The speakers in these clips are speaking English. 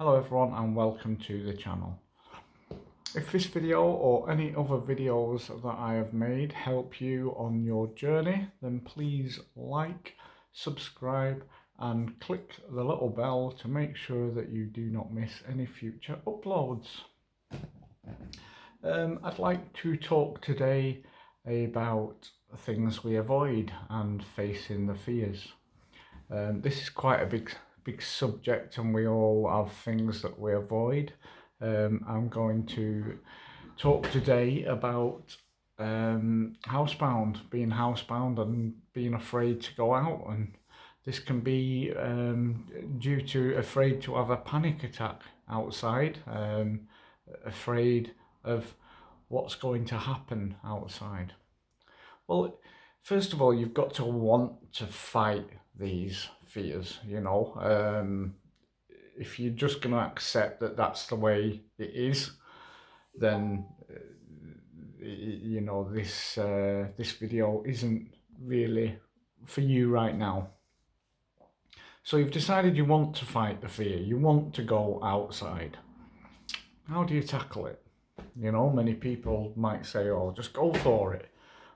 Hello everyone and welcome to the channel. If this video or any other videos that I have made help you on your journey, then please like, subscribe and click the little bell to make sure that you do not miss any future uploads. I'd like to talk today about things we avoid and facing the fears. This is quite a big subject and we all have things that we avoid. I'm going to talk today about housebound, being housebound and being afraid to go out, and this can be due to afraid to have a panic attack outside, afraid of what's going to happen outside. Well, first of all, you've got to want to fight these fears, if you're just going to accept that that's the way it is, then this video isn't really for you right now. So you've decided you want to fight the fear, you want to go outside. How do you tackle it? Many people might say, oh, just go for it.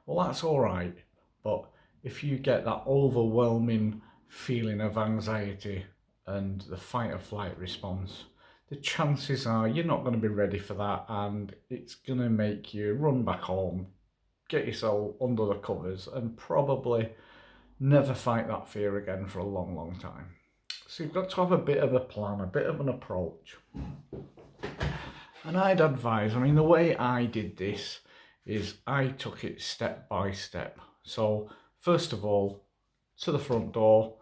Well, that's all right, but if you get that overwhelming feeling of anxiety and the fight or flight response, the chances are you're not going to be ready for that, and it's going to make you run back home, get yourself under the covers, and probably never fight that fear again for a long time. So you've got to have a bit of a plan, a bit of an approach. And I'd advise, the way I did this is I took it step by step. So first of all, to the front door,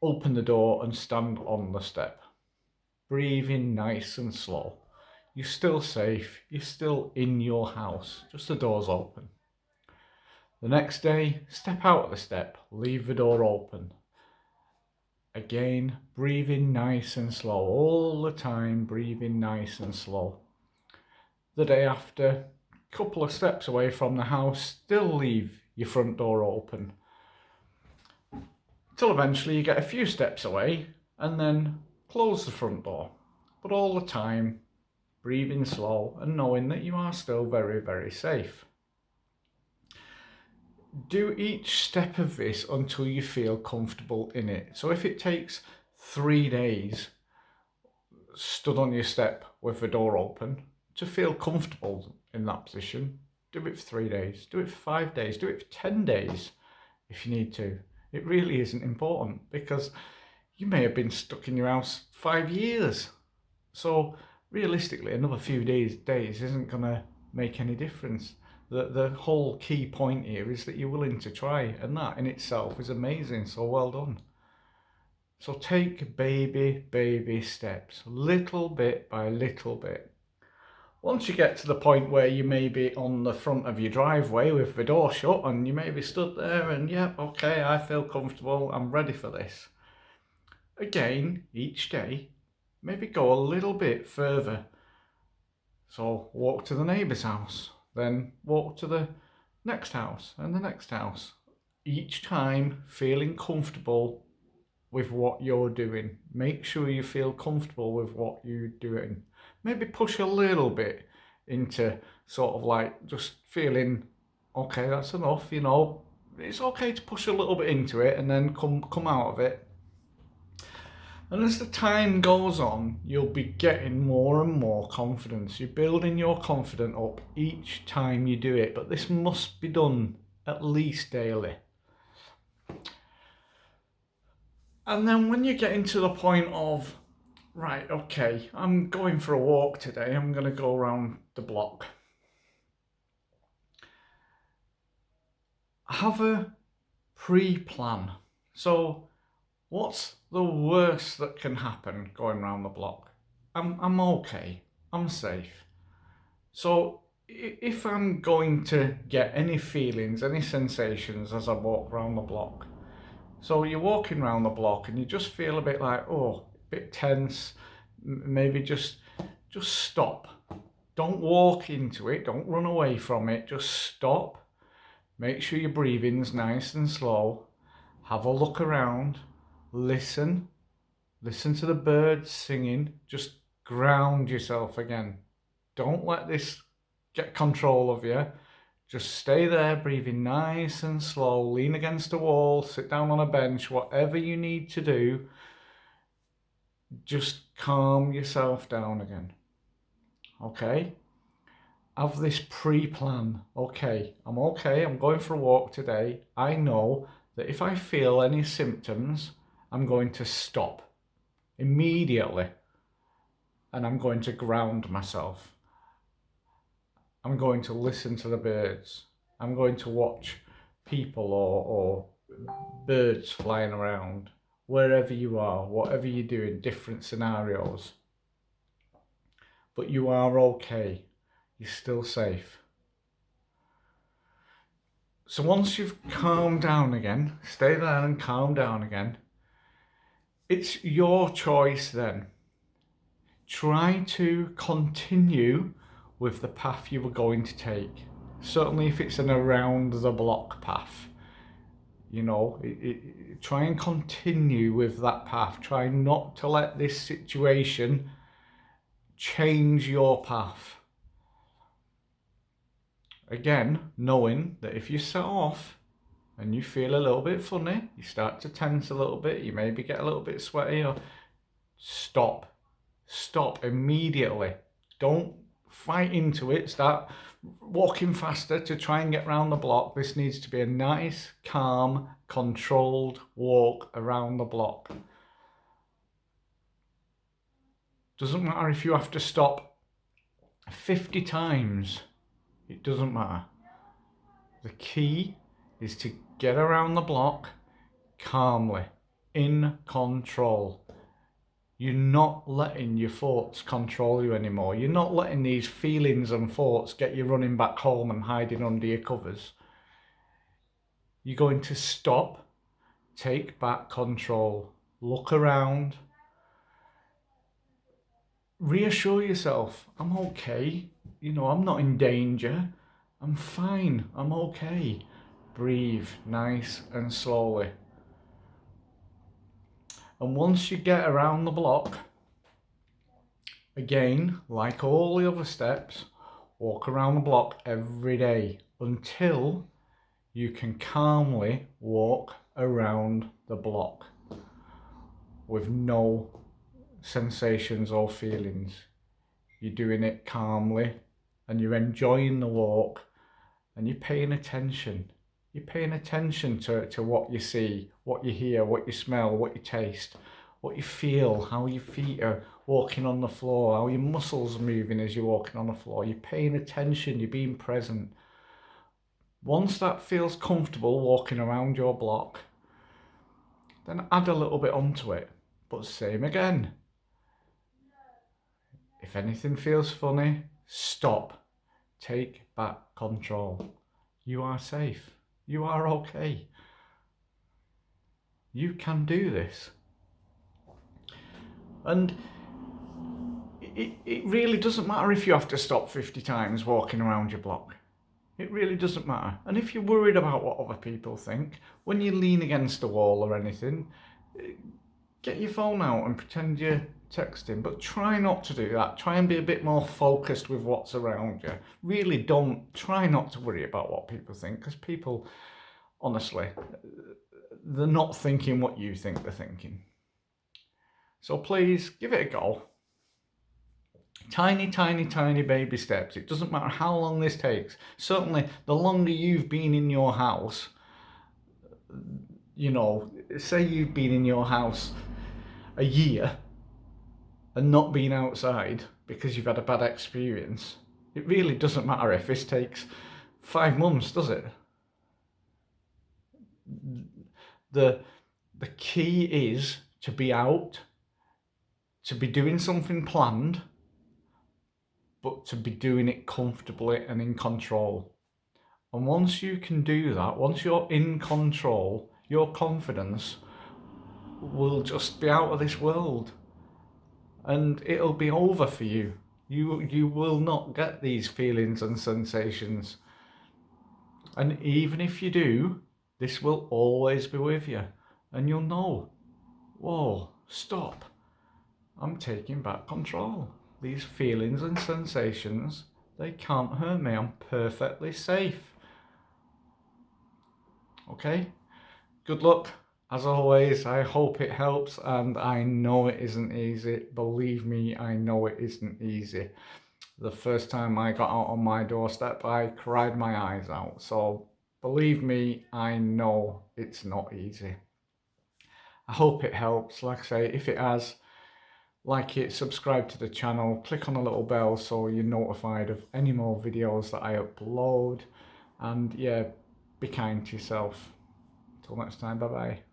open the door and stand on the step. Breathe in nice and slow. You're still safe, you're still in your house, just the door's open. The next day, step out of the step, leave the door open. Again, breathe in nice and slow, all the time breathe in nice and slow. The day after, couple of steps away from the house, still leave your front door open. Till eventually you get a few steps away and then close the front door. But all the time, breathing slow and knowing that you are still very safe. Do each step of this until you feel comfortable in it. So if it takes 3 days stood on your step with the door open to feel comfortable in that position, do it for 3 days, do it for 5 days, do it for 10 days if you need to. It really isn't important, because you may have been stuck in your house 5 years. So realistically, another few days isn't going to make any difference. The whole key point here is that you're willing to try, and that in itself is amazing, so well done. So take baby steps, little bit by little bit. Once you get to the point where you may be on the front of your driveway with the door shut and you may be stood there and, yep, okay, I feel comfortable, I'm ready for this. Again, each day, maybe go a little bit further. So walk to the neighbour's house, then walk to the next house and the next house. Each time feeling comfortable with what you're doing. Make sure you feel comfortable with what you're doing. Maybe push a little bit into sort of like just feeling, okay, that's enough, It's okay to push a little bit into it and then come out of it. And as the time goes on, you'll be getting more and more confidence. You're building your confidence up each time you do it, but this must be done at least daily. And then when you're getting to the point of, right, okay, I'm going for a walk today, I'm going to go around the block. Have a pre-plan. So what's the worst that can happen going around the block? I'm okay, I'm safe. So if I'm going to get any feelings, any sensations as I walk around the block, so you're walking around the block and you just feel a bit like, a bit tense, maybe just stop. Don't walk into it, don't run away from it, just stop. Make sure your breathing's nice and slow. Have a look around, listen, Listen to the birds singing. Just ground yourself again. Don't let this get control of you. Just stay there, breathing nice and slow. Lean against a wall, sit down on a bench, whatever you need to do. Just calm yourself down again. Okay? Have this pre-plan. Okay, I'm going for a walk today. I know that if I feel any symptoms, I'm going to stop immediately and I'm going to ground myself. I'm going to listen to the birds. I'm going to watch people or birds flying around, wherever you are, whatever you're doing, different scenarios. But you are okay. You're still safe. So once you've calmed down again, stay there and calm down again. It's your choice then. Try to continue with the path you were going to take. Certainly if it's an around the block path, try and continue with that path. Try not to let this situation change your path. Again, knowing that if you set off and you feel a little bit funny, you start to tense a little bit, you maybe get a little bit sweaty, or stop immediately. Don't fight into it. Start walking faster to try and get around the block. This needs to be a nice, calm, controlled walk around the block. Doesn't matter if you have to stop 50 times. It doesn't matter. The key is to get around the block calmly, in control. You're not letting your thoughts control you anymore. You're not letting these feelings and thoughts get you running back home and hiding under your covers. You're going to stop, take back control, look around, reassure yourself, I'm okay. I'm not in danger. I'm fine. I'm okay. Breathe nice and slowly. And once you get around the block, again, like all the other steps, walk around the block every day until you can calmly walk around the block with no sensations or feelings. You're doing it calmly and you're enjoying the walk and you're paying attention. You're paying attention to what you see, what you hear, what you smell, what you taste, what you feel, how your feet are walking on the floor, how your muscles are moving as you're walking on the floor. You're paying attention, you're being present. Once that feels comfortable walking around your block, then add a little bit onto it. But same again. If anything feels funny, stop. Take back control. You are safe. You are okay. You can do this. And it really doesn't matter if you have to stop 50 times walking around your block. It really doesn't matter. And if you're worried about what other people think, when you lean against a wall or anything, get your phone out and pretend you're texting, but try not to do that. Try and be a bit more focused with what's around you. Really try not to worry about what people think, because people, honestly, they're not thinking what you think they're thinking. So please give it a go. Tiny, tiny, tiny baby steps. It doesn't matter how long this takes. Certainly, the longer you've been in your house, say you've been in your house a year and not been outside because you've had a bad experience, it really doesn't matter if this takes 5 months, does it? The key is to be out, to be doing something planned, but to be doing it comfortably and in control. And once you can do that, once you're in control, your confidence will just be out of this world. And it'll be over for you. You will not get these feelings and sensations. And even if you do, this will always be with you. And you'll know, whoa, stop. I'm taking back control. These feelings and sensations, they can't hurt me. I'm perfectly safe. Okay? Good luck. As always, I hope it helps, and I know it isn't easy. Believe me, I know it isn't easy. The first time I got out on my doorstep, I cried my eyes out. So believe me, I know it's not easy. I hope it helps. Like I say, if it has, like it, subscribe to the channel, click on the little bell so you're notified of any more videos that I upload. And yeah, be kind to yourself. Till next time, bye bye.